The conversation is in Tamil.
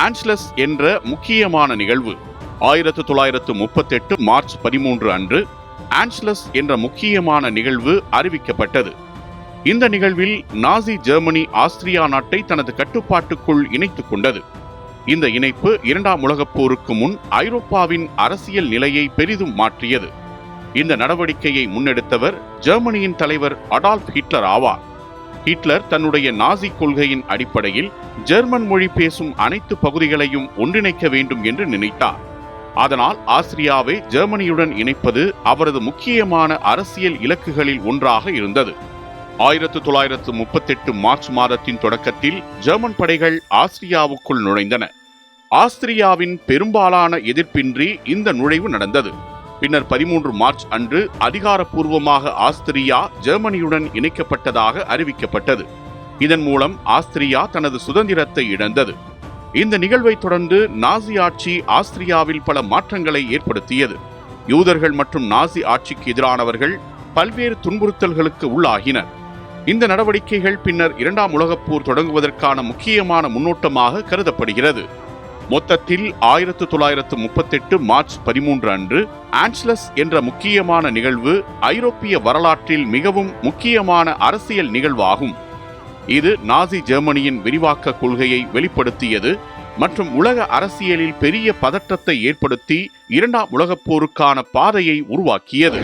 ஆன்ஸ்லஸ் என்ற முக்கியமான நிகழ்வு 1938 மார்ச் 13 அன்று ஆன்ஸ்லஸ் என்ற முக்கியமான நிகழ்வு அறிவிக்கப்பட்டது. இந்த நிகழ்வில் நாசி ஜெர்மனி ஆஸ்திரியா நாட்டை தனது கட்டுப்பாட்டுக்குள் இணைத்துக் கொண்டது. இந்த இணைப்பு இரண்டாம் உலகப் போருக்கு முன் ஐரோப்பாவின் அரசியல் நிலையை பெரிதும் மாற்றியது. இந்த நடவடிக்கையை முன்னெடுத்தவர் ஜெர்மனியின் தலைவர் அடால்ஃப் ஹிட்லர் ஆவார். ஹிட்லர் தன்னுடைய நாசி கொள்கையின் அடிப்படையில் ஜெர்மன் மொழி பேசும் அனைத்து பகுதிகளையும் ஒன்றிணைக்க வேண்டும் என்று நினைத்தார். அதனால் ஆஸ்திரியாவை ஜெர்மனியுடன் இணைப்பது அவரது முக்கியமான அரசியல் இலக்குகளில் ஒன்றாக இருந்தது. 1938 மார்ச் மாதத்தின் தொடக்கத்தில் ஜெர்மன் படைகள் ஆஸ்திரியாவுக்குள் நுழைந்தன. ஆஸ்திரியாவின் பெரும்பாலான எதிர்ப்பின்றி இந்த நுழைவு நடந்தது. பின்னர் 13 மார்ச் அன்று அதிகாரப்பூர்வமாக ஆஸ்திரியா ஜெர்மனியுடன் இணைக்கப்பட்டதாக அறிவிக்கப்பட்டது. இதன் மூலம் ஆஸ்திரியா தனது சுதந்திரத்தை இழந்தது. இந்த நிகழ்வை தொடர்ந்து நாசி ஆட்சி ஆஸ்திரியாவில் பல மாற்றங்களை ஏற்படுத்தியது. யூதர்கள் மற்றும் நாசி ஆட்சிக்கு எதிரானவர்கள் பல்வேறு துன்புறுத்தல்களுக்கு உள்ளாகினர். இந்த நடவடிக்கைகள் பின்னர் இரண்டாம் உலகப் போர் தொடங்குவதற்கான முக்கியமான முன்னோட்டமாக கருதப்படுகிறது. மொத்தத்தில் 1938 மார்ச் 13 அன்று ஆன்ஸ்லஸ் என்ற முக்கியமான நிகழ்வு ஐரோப்பிய வரலாற்றில் மிகவும் முக்கியமான அரசியல் நிகழ்வாகும். இது நாசி ஜெர்மனியின் விரிவாக்க கொள்கையை வெளிப்படுத்தியது மற்றும் உலக அரசியலில் பெரிய பதற்றத்தை ஏற்படுத்தி இரண்டாம் உலகப் போருக்கான பாதையை உருவாக்கியது.